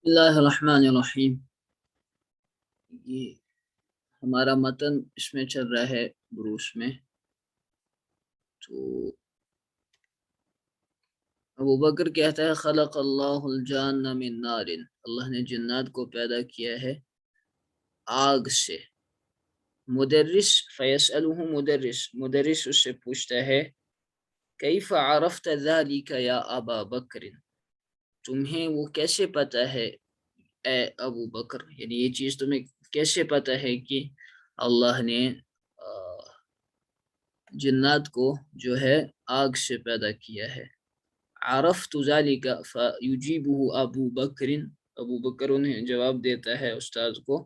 بسم اللہ الرحمن الرحیم۔ یہ ہمارا متن اس میں چل رہا ہے دروس میں۔ تو ابو بکر کہتا ہے خلق اللہ الجان من نار، اللہ نے جنات کو پیدا کیا ہے آگ سے۔ مدرس فیسألہ مدرس اس سے پوچھتا ہے کیف عرفت ذالک یا ابا بکر، تمہیں وہ کیسے پتہ ہے اے ابو بکر، یعنی یہ چیز تمہیں کیسے پتہ ہے کہ اللہ نے جنات کو جو ہے آگ سے پیدا کیا ہے۔ عرفت ذالک فیجیبہ ابو بکر، ابو بکر انہیں جواب دیتا ہے استاذ کو،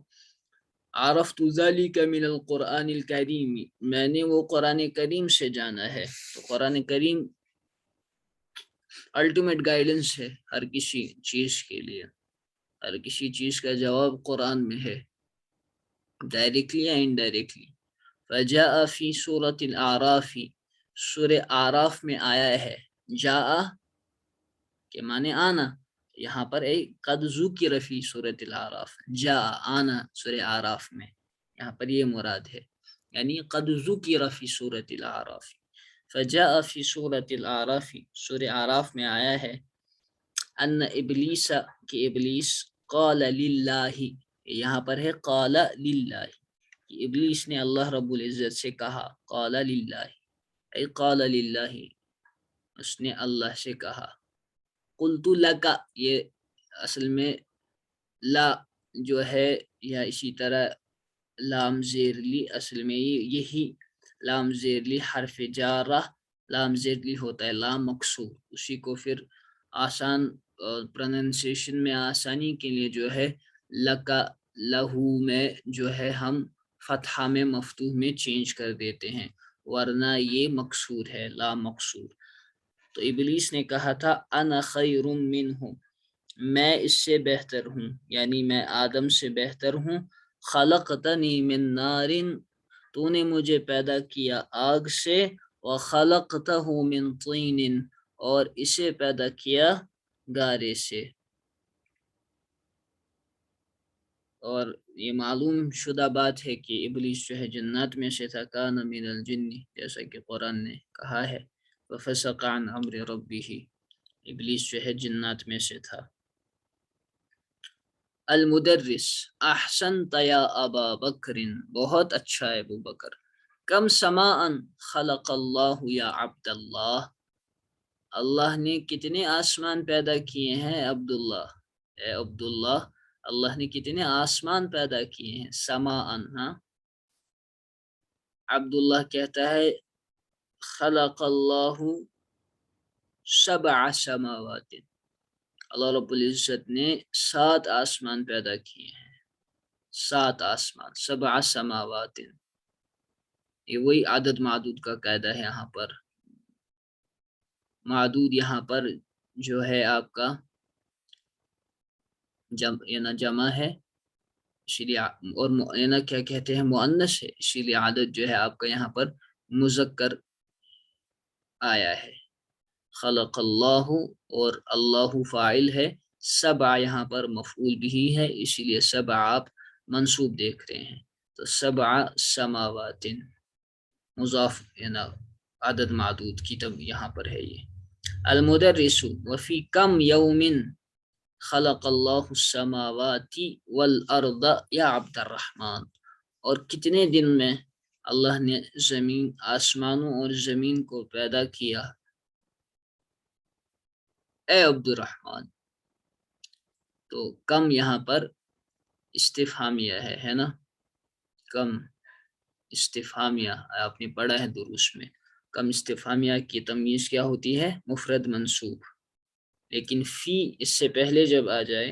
عرفت ذالک من القرآن الکریم، میں نے وہ قرآن کریم سے جانا ہے۔ تو قرآن کریم الٹیمیٹ گائیڈنس ہے ہر کسی چیز کے لیے، ہر کسی چیز کا جواب قرآن میں ہے، ڈائریکٹلی یا انڈائریکٹلی۔ فجاء فی سورۃ الاعراف، سورہ اعراف میں آیا ہے، جاء کے معنی آنا، یہاں پر قد ذکر فی سورۃ الاعراف، جاء آنا سورہ اعراف میں، یہاں پر یہ مراد ہے، یعنی قد ذکر فی سورۃ الاعراف۔ فجاء فی سورۃ الاعراف، سورہ اعراف میں آیا ہے، ان ابلیس، کہ ابلیس، قال للہ، یہاں پر ہے قال للہ، کہ ابلیس نے اللہ رب العزت سے کہا، قال للہ ای قال للہ، اس نے اللہ سے کہا۔ قلت لک، یہ اصل میں لا جو ہے، یا اسی طرح لام زیرلی، اصل میں یہی لام زیرلی حرف جارہ، لام زیرلی ہوتا ہے لام مقصور، اسی کو پھر آسان پروننسیشن میں آسانی کے لیے جو ہے لکا لہو میں جو ہے ہم فتحہ میں مفتوح میں چینج کر دیتے ہیں، ورنہ یہ مقصور ہے لام مقصور۔ تو ابلیس نے کہا تھا انا خیر منہ، میں اس سے بہتر ہوں، یعنی میں آدم سے بہتر ہوں، خلقتنی من نار، تو نے مجھے پیدا کیا آگ سے، وخلقتہ من طین، اور اسے پیدا کیا گارے سے۔ اور یہ معلوم شدہ بات ہے کہ ابلیس جو ہے جنات میں سے تھا، کان من الجن، جیسا کہ قرآن نے کہا ہے، وفسق عن امر ربہ، ابلیس جو ہے جنات میں سے تھا۔ المدرس احسنت یا ابا بکر، بہت اچھا ہے ابو بکر، کم سماء خلق اللہ یا عبد اللہ، اللہ نے کتنے آسمان پیدا کیے ہیں عبداللہ، اے عبداللہ، اللہ نے کتنے آسمان پیدا کیے ہیں، سماء، ہاں۔ عبداللہ کہتا ہے خلق اللہ سبع سماوات، اللہ رب العزت نے 7 آسمان پیدا کیے ہیں، 7 آسمان، سبع سماوات، یہ وہی عدد معدود کا قاعدہ ہے، یہاں پر معدود یہاں پر جو ہے آپ کا جمع ہے، اسی لیے، اور کیا کہتے ہیں مؤنث ہے، اسی لیے عدد جو ہے آپ کا یہاں پر مذکر آیا ہے۔ خلق اللہ، اور اللہ فاعل ہے، سبع یہاں پر مفعول بھی ہے، اسی لیے سبع آپ منصوب دیکھ رہے ہیں، تو سبع سماوات مضاف عدد معدود کی تب یہاں پر ہے یہ۔ المدرس وفی کم یوم خلق اللہ السماوات والارض یا عبد الرحمن، اور کتنے دن میں اللہ نے زمین، آسمانوں اور زمین کو پیدا کیا، اے عبد الرحمن۔ تو کم یہاں پر استفہامیہ ہے نا، کم استفہامیہ آپ نے پڑھا ہے دروس میں، کم استفہامیہ کی تمیز کیا ہوتی ہے، مفرد منصوب، لیکن فی اس سے پہلے جب آ جائے،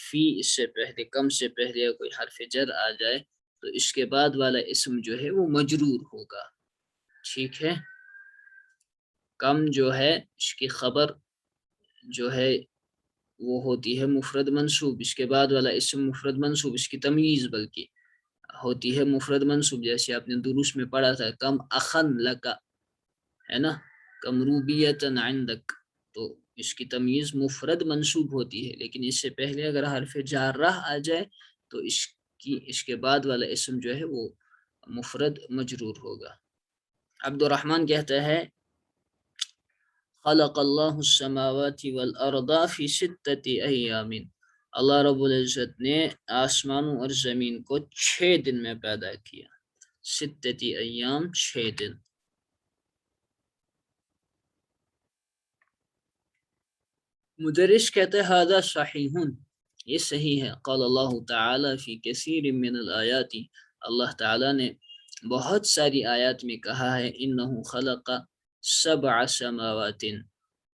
فی اس سے پہلے، کم سے پہلے کوئی حرف جر آ جائے تو اس کے بعد والا اسم جو ہے وہ مجرور ہوگا، ٹھیک ہے۔ کم جو ہے اس کی خبر جو ہے وہ ہوتی ہے مفرد منصوب، اس کے بعد والا اسم مفرد منصوب، اس کی تمیز بلکہ ہوتی ہے مفرد منصوب، جیسے آپ نے دروس میں پڑھا تھا کم اخن لکا، ہے نا، کم روبیتن عندک، تو اس کی تمیز مفرد منصوب ہوتی ہے، لیکن اس سے پہلے اگر حرف جارہ آ جائے تو اس کے بعد والا اسم جو ہے وہ مفرد مجرور ہوگا۔ عبد الرحمن کہتا ہے خلق اللہ السماوات والارض فی 6 ایام، اللہ رب العزت نے آسمانوں اور زمین کو 6 دن میں پیدا کیا، 6 ایام 6 دن۔ مدرس کہتے ہیں ھذا صحیح، یہ صحیح ہے۔ قال اللہ تعالی فی کثیر من الآیات، اللہ تعالی نے بہت ساری آیات میں کہا ہے انہ خلق 7 سماوات،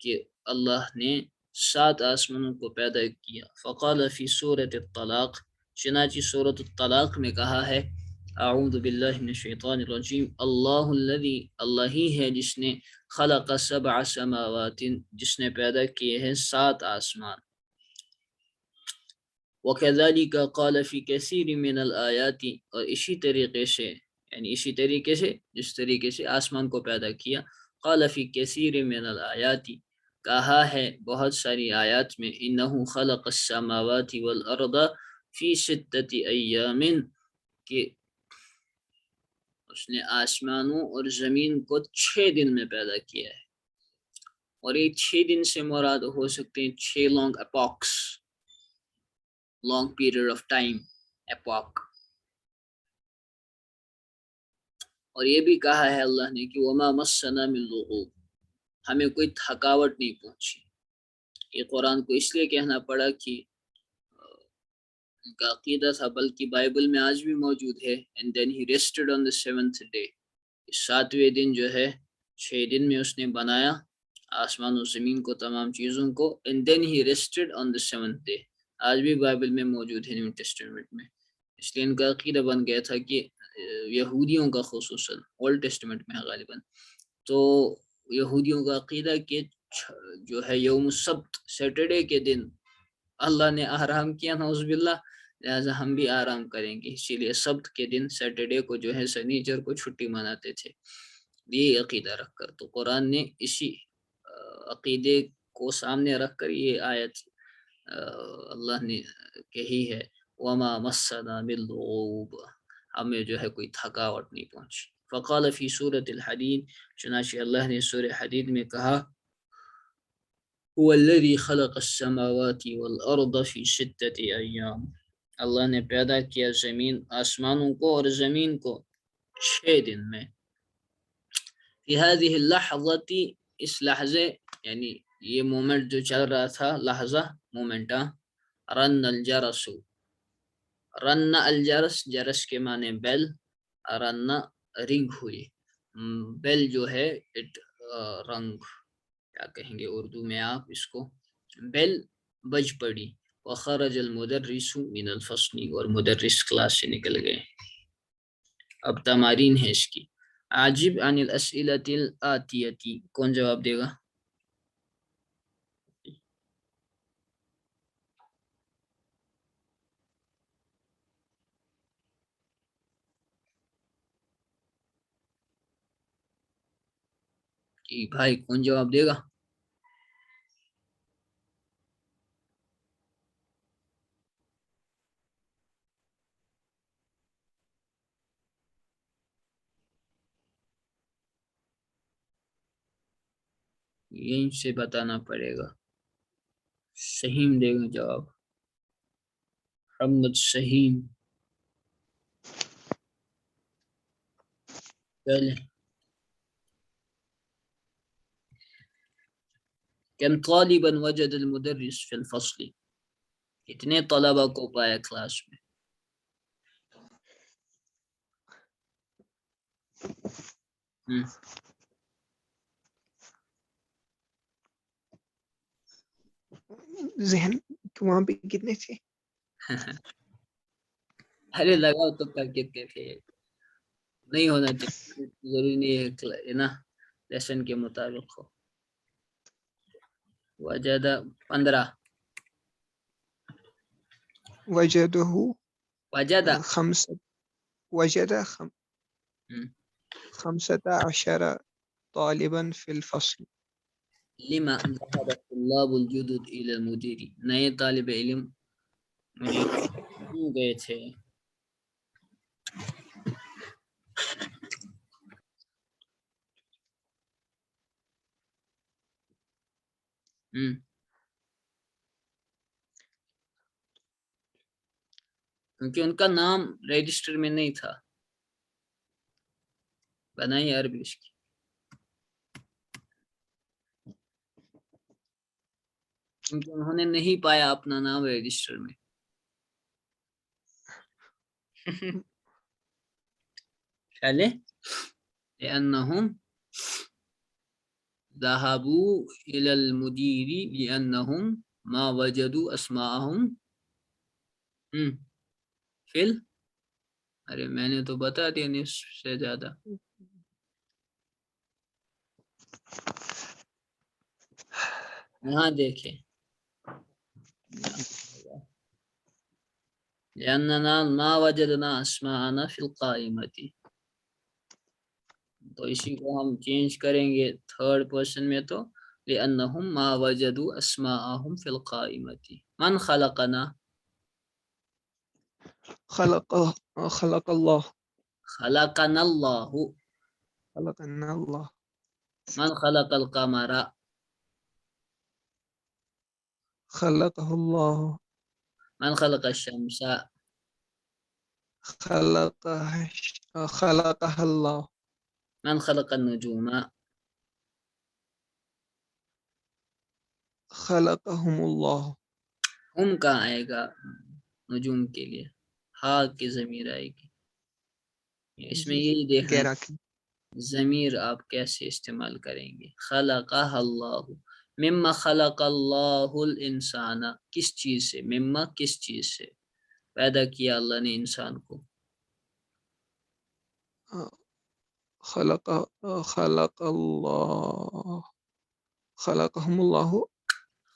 کہ اللہ نے 7 آسمانوں کو پیدا کیا۔ فقال فی سورۃ الطلاق، چنانچہ سورۃ الطلاق میں کہا ہے اعوذ باللہ من الشیطان الرجیم، اللہ الذی، اللہ ہی ہے جس نے خلق 7 سماوات، جس نے پیدا کیے ہیں 7 آسمان۔ وَكَذَلِكَ قَالَ فِي كَثِيرٍ مِّنَ الْآيَاتِ، اور اسی طریقے سے، یعنی اسی طریقے سے جس طریقے سے آسمان کو پیدا کیا، قَالَ فِي كَثِيرٍ مِّنَ الْآيَاتِ، کہا ہے بہت ساری آیات میں، إِنَّهُ خَلَقَ السَّمَاوَاتِ وَالْأَرْضَ فِي 6 أَيَّامٍ، کہ اس نے آسمانوں اور زمین کو 6 دن میں پیدا کیا ہے۔ اور یہ 6 دن سے مراد ہو سکتے ہیں 6 long epochs, long period of time, epoch. اور یہ بھی کہا ہے اللہ نے کہ وما مسنا من لغوب، ہمیں کوئی تھکاوٹ نہیں پہنچی۔ یہ قرآن کو اس لیے کہنا پڑا کہ ان کا عقیدہ تھا، بلکہ بائبل میں آج بھی موجود ہے and then he rested on the 7th day، 7ویں دن جو ہے، 6 دن میں اس نے بنایا آسمان و زمین کو، تمام چیزوں کو، and then he rested on the 7th day، آج بھی بائبل میں موجود ہے، نیو ٹیسٹمنٹ میں۔ اس لیے ان کا عقیدہ بن گیا تھا کہ یہودیوں کا خصوصاً اولڈ ٹیسٹمنٹ میں غالباً، تو یہودیوں کا عقیدہ کہ جو ہے یوم السبت، سیٹرڈے کے دن اللہ نے آرام کیا، نعوذ باللہ، لہٰذا ہم بھی آرام کریں گے، اسی لیے سبت کے دن، سیٹرڈے کو جو ہے سنیچر کو چھٹی مناتے تھے، یہ عقیدہ رکھ کر۔ تو قرآن نے اسی عقیدے کو سامنے رکھ کر یہ آیت اللہ نے کہی ہے وما مسنا من لغوب، ہمیں جو ہے کوئی تھکاوٹ نہیں پہنچی۔ فقال فی سورۃ الحدید، چنانچہ اللہ نے سورہ حدید میں کہا هو الذی خلق السماوات والارض فی 6 ایام، اللہ نے پیدا کیا زمین، آسمانوں کو اور زمین کو 6 دن میں۔ فی هذه اللحظة، اس لحظے، یعنی یہ مومنٹ جو چل رہا تھا، لحظہ، مومنٹ، رن الجرس، رن الجرس، جرس کے معنی بیل، رن رنگ ہوئی، بیل جو ہے رنگ، کیا کہیں گے اردو میں آپ اس کو، بیل بج پڑی۔ وخرج المدرس من الفصل، اور مدرس کلاس سے نکل گئے۔ اب تمارین ہے اس کی۔ عاجب عن الاسئلۃ الآتیۃ، کون جواب دے گا؟ جی بھائی، کون جواب دے گا؟ یہیں سے بتانا پڑے گا۔ سہیم دے گا جواب، محمد سہیم پہلے۔ کم طالبا وجد المدرس فی الفصل، کتنے طلبہ کو پایا کلاس میں؟ ذہن وہاں پہ کتنے تھے؟ ارے لگاؤ تو کر کتنے تھے، نہیں ہونا چاہیے، ضروری نہیں ہے نا لیسن کے مطابق ہو۔ وجد 15، وجدہ وجد وجد 15 طالبا فی الفصل، لما ذهب الطلاب الجدد الى المدير، نئے طالب علم مدیر کیوں گئے تھے؟ کیونکہ ان کا نام رجسٹر میں نہیں تھا. بنائیے عربی اس کی. کیونکہ انہوں نے نہیں پایا اپنا نام رجسٹر میں. چلے لأنهم ذهبوا إلى المدير لأنهم ما وجدوا أسماءهم ارے میں نے تو بتا دیا نصف سے زیادہ. یہاں دیکھیں لأننا ما وجدنا أسماءنا في القائمة، تو اسی کو ہم چینج کریں گے تھرڈ پرسن میں. تو لأنهم ما وجدوا أسماءهم في القائمة. من خلقنا؟ خلق الله. خلقنا الله. خلقنا الله. من خلق القمر؟ خلقه الله. من خلق الشمس؟ خلقها الله. من خلق النجوم؟ خلقهم الله. ہم کہاں آئے گا نجوم کے لیے؟ ہا کی ضمیر آئے گی. اس میں یہی دیکھنا ضمیر آپ کیسے استعمال کریں گے. خلقہ اللہ. مما خلق اللہ الانسان، کس چیز سے؟ مما کس چیز سے پیدا کیا اللہ نے انسان کو؟ خلق الله. خلقهم الله.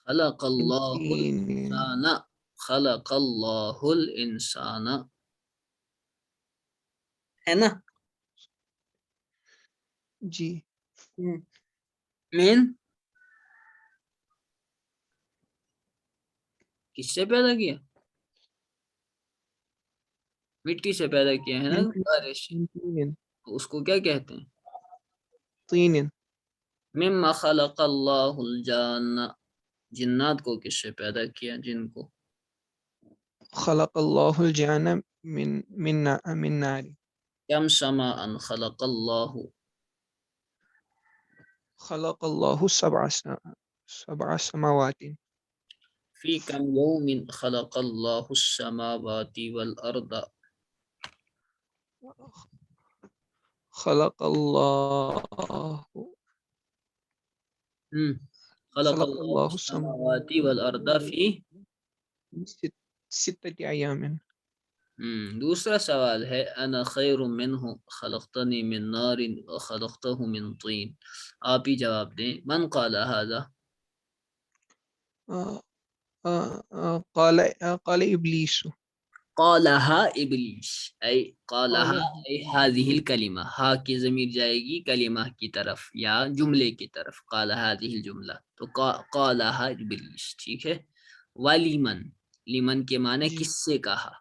خلق اللہ الانسان. خلق اللہ الانسان ہے نا؟ جی. من کس سے پیدا کیا؟ مٹی سے پیدا کیا ہے نا، بارش. اس کو کیا کہتے ہیں؟ طین. مما خلق اللہ الجان، جنات کو کس سے پیدا کیا؟ جن کو خلق اللہ الجان من نار. کم سماء خلق اللہ؟ خلق اللہ سبع سماوات. فی کم یوم خلق اللہ السماوات والارض؟ خلق اللہ خلق اللہ السماوات والارض فی ستة ایام. دوسرا سوال ہے انا خیر منہ خلقتنی من نار وخلقتہ من طین. آپ ہی جواب دیں. من قال هذا؟ قال ابلیس. قالها ابلیس ای قالها ای هذه الکلمہ. ہا کی ضمیر جائے گی کلمہ کی طرف یا جملے کی طرف. قال هذه الجملہ تو قالها ابلیس. ٹھیک ہے. ولیمن، لیمن کے معنی کس سے کہا؟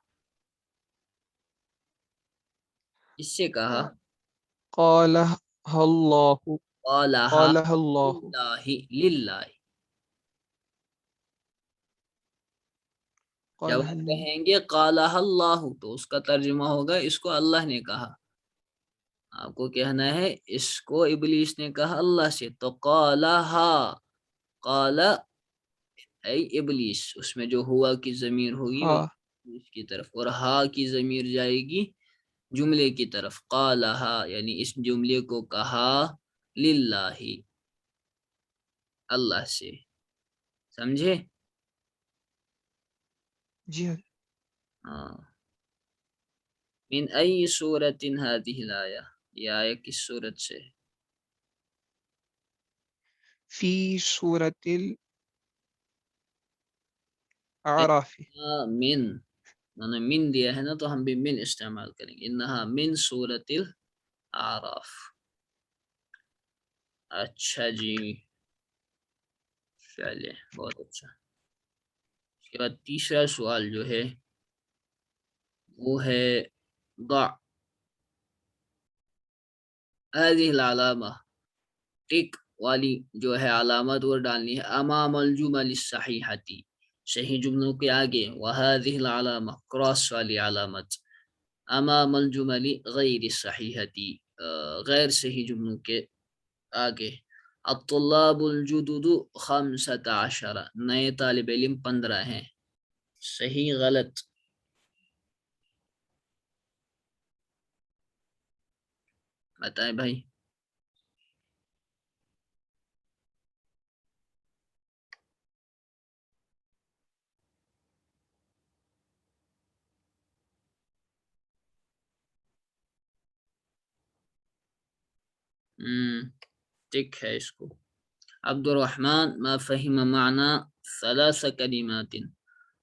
کس سے کہا؟ قالها اللہ. قالها للہ. للہ. جب ہم کہیں گے قالہ اللہ تو اس کا ترجمہ ہوگا اس کو اللہ نے کہا. آپ کو کہنا ہے اس کو ابلیس نے کہا اللہ سے. تو قالہا، قال ای ابلیس، اس میں جو ہوا کی ضمیر ہوگی وہ ابلیس کی طرف، اور ہا کی ضمیر جائے گی جملے کی طرف. قالہا یعنی اس جملے کو کہا للہ، اللہ سے. سمجھے؟ جی. من ای سورۃ ہذہ الآیہ، یہ آیہ کس سورت سے؟ فی سورۃ الاعراف. من من دیا ہے نا تو ہم بھی من استعمال کریں گے. انہا من سورۃ الاعراف. اچھا جی. چلیے بہت اچھا. اس کے بعد تیسرا سوال جو ہے وہ ہے ضع هذه العلامہ، ٹک والی جو ہے علامت وہ ڈالنی ہے امام الجمل الصحیحتی، صحیح جملوں کے آگے، وهذه العلامہ کراس والی علامت، امام الجمل غیر الصحیحتی غیر صحیح جملوں کے آگے. الطلاب الجدد 15، نئے طالب علم 15 ہیں. صحیح غلط؟ بتائیں بھائی. ٹک ہے اس کو. عبد الرحمن ما فہم معنی 3 کلمات،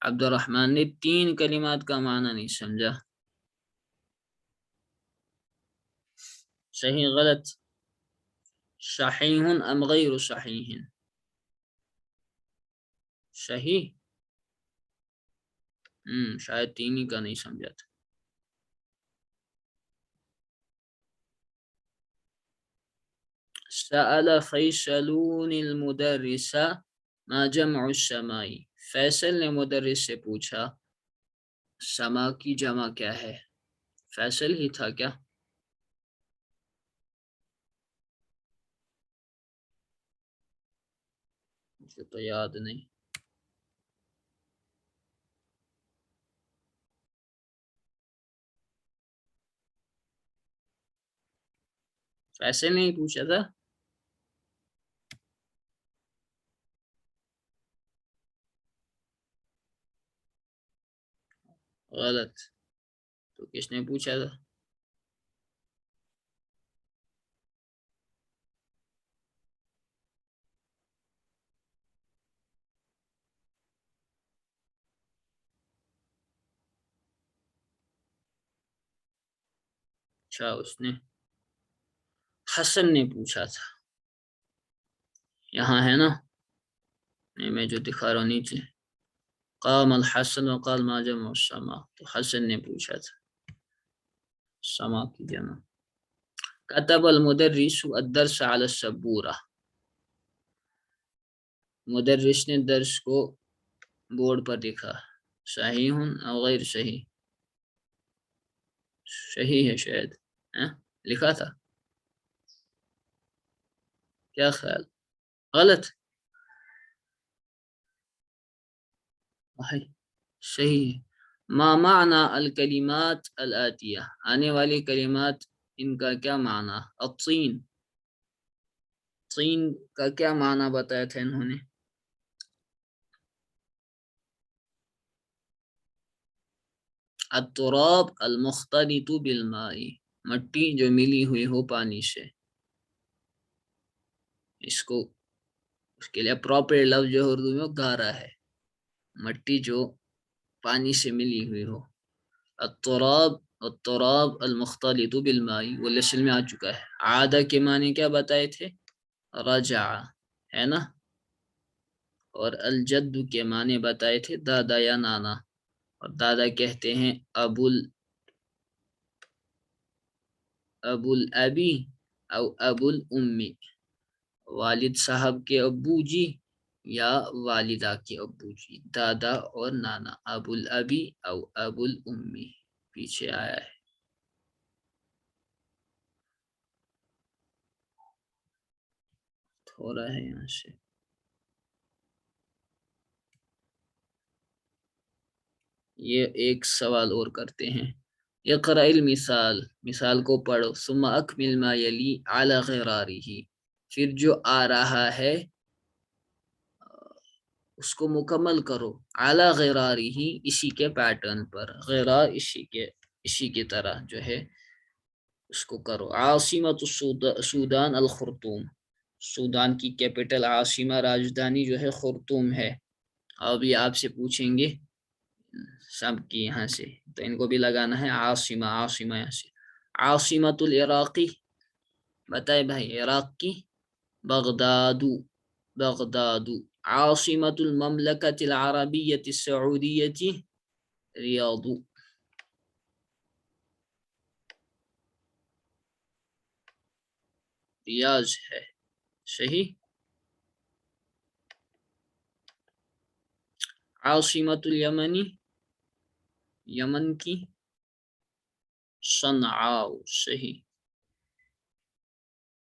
عبد الرحمن نے 3 کلمات کا معنی نہیں سمجھا. صحیح غلط؟ صحیح ام غیر صحیح؟ صحیح. شاید 3 ہی کا نہیں سمجھا تھا. سأل فیصل المدرس ما جمع السماء، فیصل نے مدرس سے پوچھا سما کی جمع کیا ہے. فیصل ہی تھا کیا؟ مجھے تو یاد نہیں. فیصل نے ہی پوچھا تھا. غلط. تو کس نے پوچھا تھا؟ اچھا اس نے حسن نے پوچھا تھا. یہاں ہے نا میں جو دکھا رہا ہوں نیچے، قام الحسن وقال ما جمع السماء، تو حسن نے پوچھا تھا سما کی جمع. كتب المدرس الدرس على السبورة، مدرس نے درس کو بورڈ پر لکھا. صحیح او غیر صحیح؟ صحیح ہے شاید. لکھا تھا. کیا خیال؟ غلط؟ صحیح. ما معنی الکلمات الآتیہ، آنے والی کلمات ان کا کیا معنی؟ الطین، طین کا کیا معنی بتایا تھا انہوں نے؟ التراب المختلط بالماء، مٹی جو ملی ہوئی ہو پانی سے. اس کے لیے اپروپریٹ لفظ جو اردو میں گارا ہے، مٹی جو پانی سے ملی ہوئی ہو. التراب المختلط بالماء وہ لسن میں آ چکا ہے. عادہ کے معنی کیا بتائے تھے؟ رجع ہے نا. اور الجد کے معنی بتائے تھے دادا یا نانا، اور دادا کہتے ہیں ابو الابی او ابو الامی، والد صاحب کے ابو جی یا والدہ کے ابو جی، دادا اور نانا. ابو الابی او ابو الامی پیچھے آیا ہے. تھوڑا ہے یہاں سے. یہ ایک سوال اور کرتے ہیں. اقرأ المثال، مثال کو پڑھو. ثم اکمل ما یلی علی غرارہ، پھر جو آ رہا ہے اس کو مکمل کرو. علی غرارہ، اسی کے پیٹرن پر. غرار اسی کے طرح جو ہے اس کو کرو. عاصمۃ السودان الخرطوم، سودان کی کیپٹل عاصمہ راجدھانی جو ہے خرطوم ہے. اب یہ آپ سے پوچھیں گے سب کی یہاں سے، تو ان کو بھی لگانا ہے عاصمہ. عاصمہ یہاں سے. عاصمۃ العراقی، بتائے بھائی عراق کی. بغداد، عاصمة المملكة العربية السعودية ریاض. ریاض ہے صحیح. عاصمة الیمنی یمن کی صنعاء صحیح.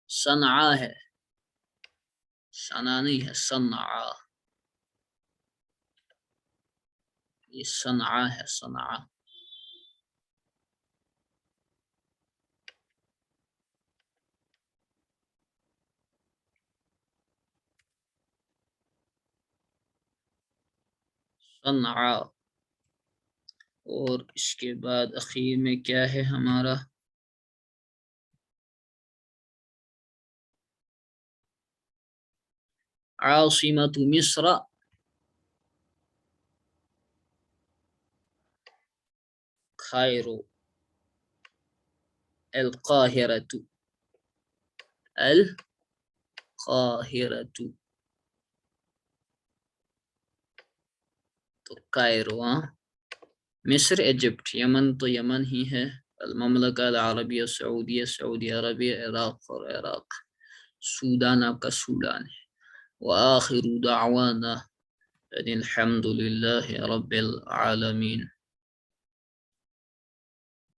صنعاء ہے صنعاء نہیں ہے صنعاء. یہ صنعاء ہے صنعاء. صنعاء. اور اس کے بعد اخیر میں کیا ہے ہمارا؟ عاصمة مصر کائرو. القاہرة القاہرة تو کائرو. مصر ایجپٹ. یمن تو یمن ہی ہے. المملکہ العربیہ السعودیہ سعودی عربیہ. عراق اور عراق. سودان آپ کا سودان ہے. وآخر دعوانا ان الحمد للہ رب العالمین.